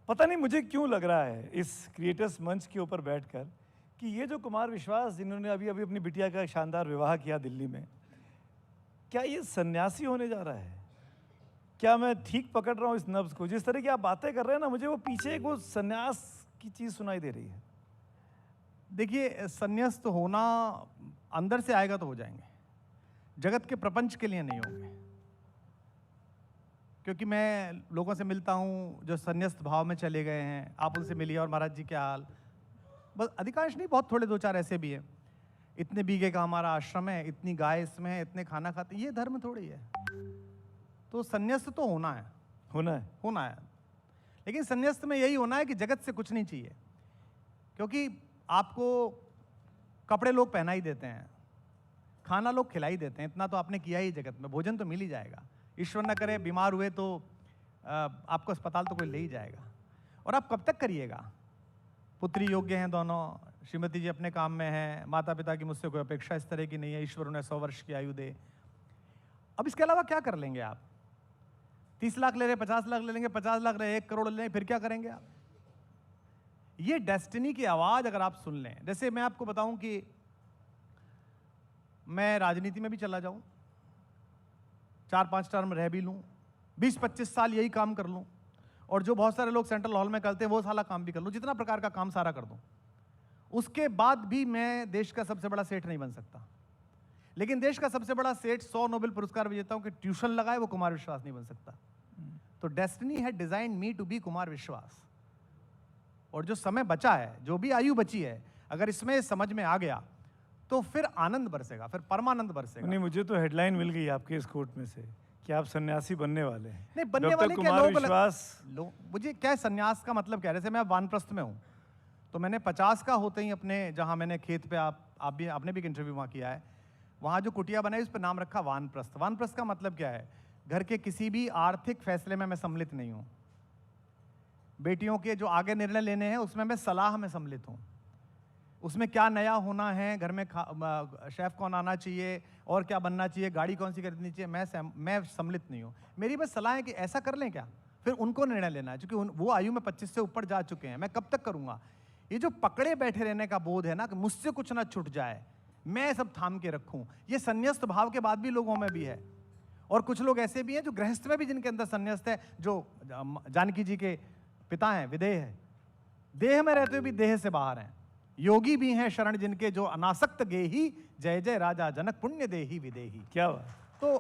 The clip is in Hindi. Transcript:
पता नहीं मुझे क्यों लग रहा है इस क्रिएटर्स मंच के ऊपर बैठकर कि ये जो कुमार विश्वास जिन्होंने अभी अभी अपनी बिटिया का शानदार विवाह किया दिल्ली में, क्या ये सन्यासी होने जा रहा है? क्या मैं ठीक पकड़ रहा हूँ इस नब्ज को? जिस तरह की आप बातें कर रहे हैं ना, मुझे वो पीछे एक वो सन्यास की चीज़ सुनाई दे रही है। देखिए, संन्यास्त होना अंदर से आएगा तो हो जाएंगे, जगत के प्रपंच के लिए नहीं होंगे। क्योंकि मैं लोगों से मिलता हूँ जो संन्यास्त भाव में चले गए हैं, आप उनसे मिलिए और महाराज जी क्या हाल। बस अधिकांश नहीं, बहुत थोड़े दो चार ऐसे भी हैं। इतने बीघे का हमारा आश्रम है, इतनी गाय इसमें है, इतने खाना खाते, ये धर्म थोड़ी है। तो संन्यास्त तो होना है, होना है। लेकिन संन्यास्त में यही होना है कि जगत से कुछ नहीं चाहिए। क्योंकि आपको कपड़े लोग पहना ही देते हैं, खाना लोग खिला ही देते हैं, इतना तो आपने किया ही जगत में, भोजन तो मिल ही जाएगा। ईश्वर न करे बीमार हुए तो आपको अस्पताल तो कोई ले ही जाएगा। और आप कब तक करिएगा? पुत्री योग्य हैं दोनों, श्रीमती जी अपने काम में हैं, माता पिता की मुझसे कोई अपेक्षा इस तरह की नहीं है, ईश्वर उन्हें 100 वर्ष की आयु दे। अब इसके अलावा क्या कर लेंगे आप? 30 लाख ले रहे, 50 लाख ले लेंगे, 50 लाख रहे, 1 करोड़ ले लेंगे, फिर क्या करेंगे आप? ये डेस्टिनी की आवाज अगर आप सुन लें, जैसे मैं आपको बताऊं कि मैं राजनीति में भी चला जाऊं, 4-5 टर्म रह भी लूं, 20-25 साल यही काम कर लूं, और जो बहुत सारे लोग सेंट्रल हॉल में करते हैं वो साला काम भी कर लूं, जितना प्रकार का काम सारा कर दूं, उसके बाद भी मैं देश का सबसे बड़ा सेठ नहीं बन सकता। लेकिन देश का सबसे बड़ा सेठ 100 नोबेल पुरस्कार विजेताओं के ट्यूशन लगाए वो कुमार विश्वास नहीं बन सकता। तो डेस्टिनी है design me to be Kumar Vishwas. और जो समय बचा है, जो भी आयु बची है, अगर इसमें समझ में आ गया तो फिर आनंद बरसेगा, फिर परमानंद बरसेगा। नहीं, मुझे तो हेडलाइन मिल गई आपके इस कोट में से कि आप सन्यासी बनने वाले हैं। नहीं, बनने वाले क्या कुमार लोग विश्वास मुझे क्या है, सन्यास का मतलब क्या है? जैसे मैं वानप्रस्थ में हूं, तो मैंने 50 का होते ही अपने, जहां मैंने खेत पे, आपने भी एक इंटरव्यू वहां किया है, वहां जो कुटिया बनाई उस पर नाम रखा वानप्रस्थ। वानप्रस्थ का मतलब क्या है? घर के किसी भी आर्थिक फैसले में मैं सम्मिलित नहीं हूं। बेटियों के जो आगे निर्णय लेने हैं उसमें मैं सलाह में सम्मिलित हूं। उसमें क्या नया होना है, घर में शेफ कौन आना चाहिए और क्या बनना चाहिए, गाड़ी कौन सी खरीदनी चाहिए, मैं सम्मिलित नहीं हूं। मेरी बस सलाह है कि ऐसा कर लें क्या, फिर उनको निर्णय लेना है, क्योंकि वो आयु में 25 से ऊपर जा चुके हैं। मैं कब तक करूंगा? ये जो पकड़े बैठे रहने का बोध है ना, कि मुझसे कुछ ना छूट जाए, मैं सब थाम के रखूं, ये संन्यास्त भाव के बाद भी लोगों में भी है। और कुछ लोग ऐसे भी हैं जो गृहस्थ में भी जिनके अंदर संन्यास्त है, जो जानकी जी के पिता हैं, विदेह है, देह में रहते हुए भी देह से बाहर हैं। योगी भी हैं शरण जिनके, जो अनासक्त गेही, जय जय राजा जनक पुण्य देही विदेही। क्या बात। तो